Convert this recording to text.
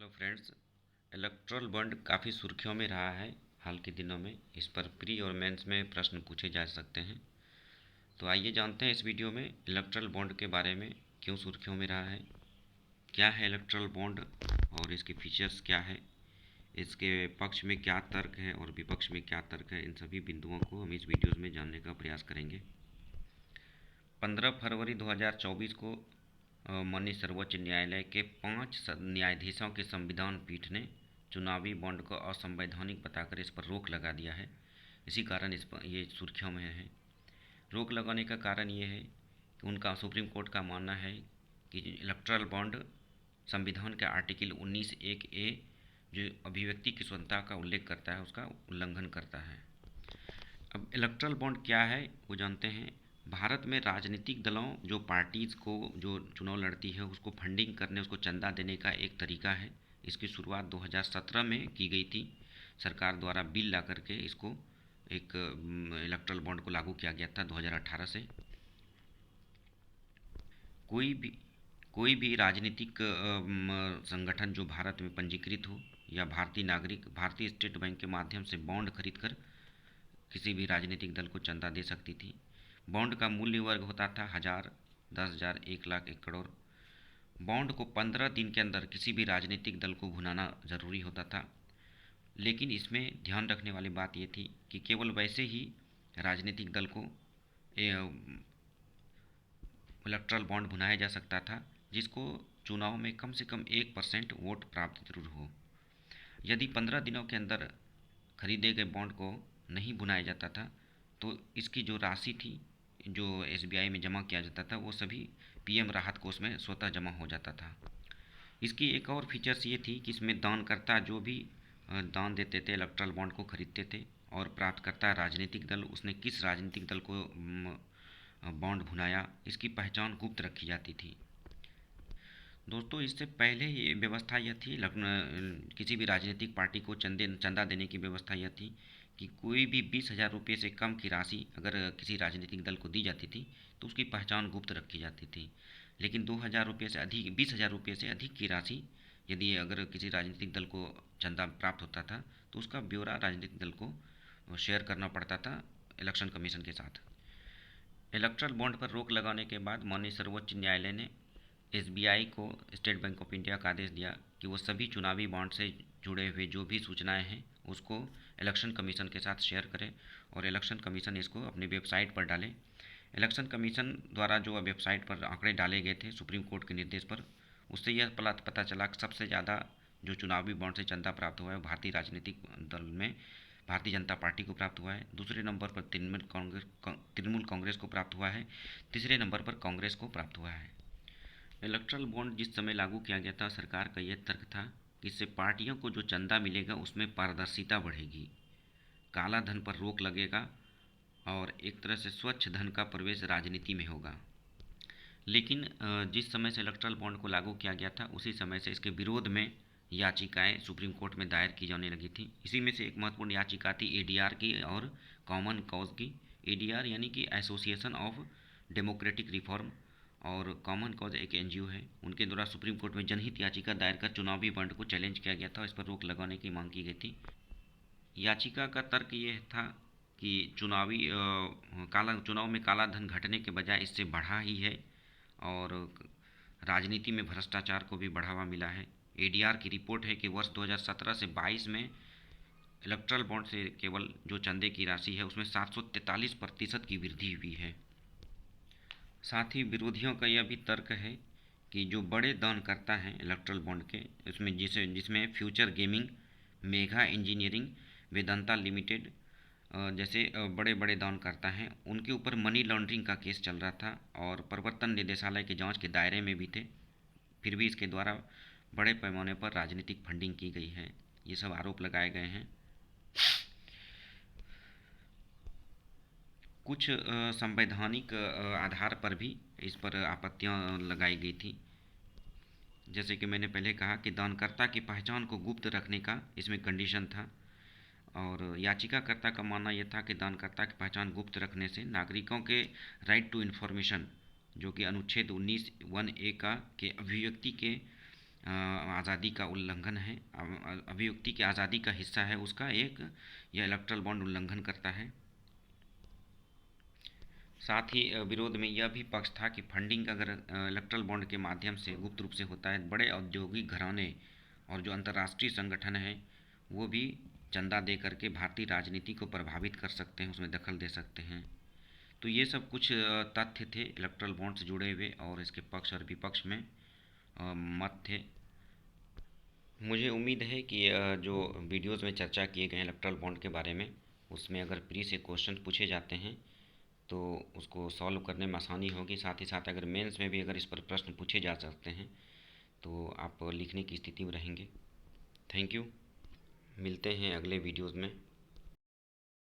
Hello friends. Erectile bond काफ़ी सुर्खियों में रहा है हाल के दिनों में। इस पर प्री और मेंस में प्रश्न पूछे जा सकते हैं। तो आइए जानते हैं इस वीडियो में इलेक्ट्रल बॉन्ड के बारे में, क्यों सुर्खियों में रहा है, क्या है इलेक्ट्रल बॉन्ड और इसके फीचर्स क्या है, इसके पक्ष में क्या तर्क है और विपक्ष में क्या तर्क है। इन सभी बिंदुओं को हम इस वीडियोज़ में जानने का प्रयास करेंगे। 15 फरवरी 2024 को माननीय सर्वोच्च न्यायालय के 5 न्यायाधीशों की संविधान पीठ ने चुनावी बॉन्ड को असंवैधानिक बताकर इस पर रोक लगा दिया है। इसी कारण इस पर ये सुर्खियों में है। रोक लगाने का कारण ये है कि उनका सुप्रीम कोर्ट का मानना है कि इलेक्ट्रल बॉन्ड संविधान के आर्टिकल 19(1)(a जो अभिव्यक्ति की स्वतंत्रता का उल्लेख करता है उसका उल्लंघन करता है। अब इलेक्ट्रल बॉन्ड क्या है वो जानते हैं। भारत में राजनीतिक दलों जो पार्टीज़ को जो चुनाव लड़ती है उसको फंडिंग करने, उसको चंदा देने का एक तरीका है। इसकी शुरुआत 2017 में की गई थी। सरकार द्वारा बिल ला करके इसको एक इलेक्ट्रल बॉन्ड को लागू किया गया था 2018 से। कोई भी कोई भी राजनीतिक संगठन जो भारत में पंजीकृत हो या भारतीय नागरिक भारतीय स्टेट बैंक के माध्यम से बॉन्ड खरीद कर किसी भी राजनीतिक दल को चंदा दे सकती थी। बॉन्ड का मूल्य वर्ग होता था 1000, 10,000, 1 लाख, 1 करोड़। बॉन्ड को 15 दिन के अंदर किसी भी राजनीतिक दल को भुनाना जरूरी होता था। लेकिन इसमें ध्यान रखने वाली बात यह थी कि केवल वैसे ही राजनीतिक दल को इलेक्ट्रल बॉन्ड भुनाया जा सकता था जिसको चुनाव में कम से कम 1% वोट प्राप्त जरूर हो। यदि 15 दिनों के अंदर खरीदे गए बॉन्ड को नहीं भुनाया जाता था तो इसकी जो राशि थी जो एसबीआई में जमा किया जाता था वो सभी पीएम राहत कोष में स्वतः जमा हो जाता था। इसकी एक और फीचर्स ये थी कि इसमें दानकर्ता जो भी दान देते थे इलेक्ट्रल बॉन्ड को खरीदते थे और प्राप्तकर्ता राजनीतिक दल उसने किस राजनीतिक दल को बॉन्ड भुनाया इसकी पहचान गुप्त रखी जाती थी। दोस्तों इससे पहले ये व्यवस्था यह थी, किसी भी राजनीतिक पार्टी को चंदा देने की व्यवस्था यह थी कि कोई भी 20,000 रुपये से कम की राशि अगर किसी राजनीतिक दल को दी जाती थी तो उसकी पहचान गुप्त रखी जाती थी। लेकिन 2,000 रुपये से अधिक 20,000 रुपये से अधिक की राशि यदि अगर किसी राजनीतिक दल को चंदा प्राप्त होता था तो उसका ब्यौरा राजनीतिक दल को शेयर करना पड़ता था इलेक्शन कमीशन के साथ। इलेक्ट्रल बॉन्ड पर रोक लगाने के बाद माननीय सर्वोच्च न्यायालय ने एसबीआई को स्टेट बैंक ऑफ इंडिया का आदेश दिया कि वो सभी चुनावी बॉन्ड से जुड़े हुए जो भी सूचनाएं हैं उसको इलेक्शन कमीशन के साथ शेयर करें और इलेक्शन कमीशन इसको अपनी वेबसाइट पर डालें। इलेक्शन कमीशन द्वारा जो वेबसाइट पर आंकड़े डाले गए थे सुप्रीम कोर्ट के निर्देश पर, उससे यह पता चला कि सबसे ज़्यादा जो चुनावी बॉन्ड से चंदा प्राप्त हुआ है भारतीय राजनीतिक दल में भारतीय जनता पार्टी को प्राप्त हुआ है। दूसरे नंबर पर तृणमूल कांग्रेस को प्राप्त हुआ है। तीसरे नंबर पर कांग्रेस को प्राप्त हुआ है। इलेक्ट्रल बॉन्ड जिस समय लागू किया गया था सरकार का यह तर्क था कि इससे पार्टियों को जो चंदा मिलेगा उसमें पारदर्शिता बढ़ेगी, काला धन पर रोक लगेगा और एक तरह से स्वच्छ धन का प्रवेश राजनीति में होगा। लेकिन जिस समय से इलेक्ट्रल बॉन्ड को लागू किया गया था उसी समय से इसके विरोध में याचिकाएं सुप्रीम कोर्ट में दायर की जाने लगी थी। इसी में से एक महत्वपूर्ण याचिका थी एडीआर की और कॉमन कॉज की। एडीआर यानी कि एसोसिएशन ऑफ डेमोक्रेटिक रिफॉर्म और कॉमन कॉज एक एनजीओ है, उनके द्वारा सुप्रीम कोर्ट में जनहित याचिका दायर कर चुनावी बॉन्ड को चैलेंज किया गया था, इस पर रोक लगाने की मांग की गई थी। याचिका का तर्क ये था कि चुनाव में काला धन घटने के बजाय इससे बढ़ा ही है और राजनीति में भ्रष्टाचार को भी बढ़ावा मिला है। एडीआर की रिपोर्ट है कि वर्ष 2017 से 22 में इलेक्ट्रल बॉन्ड से केवल जो चंदे की राशि है उसमें 743% की वृद्धि हुई है। साथ ही विरोधियों का यह भी तर्क है कि जो बड़े दान करता है इलेक्ट्रल बॉन्ड के जिसमें future gaming, Megha engineering, Vedanta limited जैसे बड़े बड़े दान करता हैं उनके ऊपर मनी लॉन्ड्रिंग का केस चल रहा था और प्रवर्तन निदेशालय के जांच के दायरे में भी थे, फिर भी इसके द्वारा बड़े पैमाने पर राजनीतिक फंडिंग की गई है। ये सब आरोप लगाए गए हैं। कुछ संवैधानिक आधार पर भी इस पर आपत्तियां लगाई गई थी। जैसे कि मैंने पहले कहा कि दानकर्ता की पहचान को गुप्त रखने का इसमें कंडीशन था और याचिकाकर्ता का मानना यह था कि दानकर्ता की पहचान गुप्त रखने से नागरिकों के राइट टू इन्फॉर्मेशन जो कि अनुच्छेद 19(1)(a) का के अभिव्यक्ति के आज़ादी का उल्लंघन है, अभिव्यक्ति की आज़ादी का हिस्सा है उसका एक, यह इलेक्ट्रल बॉन्ड उल्लंघन करता है। साथ ही विरोध में यह भी पक्ष था कि फंडिंग अगर इलेक्ट्रल बॉन्ड के माध्यम से गुप्त रूप से होता है, बड़े औद्योगिक घराने और जो अंतर्राष्ट्रीय संगठन हैं वो भी चंदा दे करके भारतीय राजनीति को प्रभावित कर सकते हैं, उसमें दखल दे सकते हैं। तो ये सब कुछ तथ्य थे इलेक्ट्रल बॉन्ड से जुड़े हुए, और इसके पक्ष और विपक्ष में मत थे। मुझे उम्मीद है कि जो वीडियोज़ में चर्चा किए गए इलेक्ट्रल बॉन्ड के बारे में, उसमें अगर प्री से क्वेश्चन पूछे जाते हैं तो उसको सॉल्व करने में आसानी होगी। साथ ही साथ अगर मेंस में भी अगर इस पर प्रश्न पूछे जा सकते हैं तो आप लिखने की स्थिति में रहेंगे। Thank you. मिलते हैं अगले वीडियोज़ में।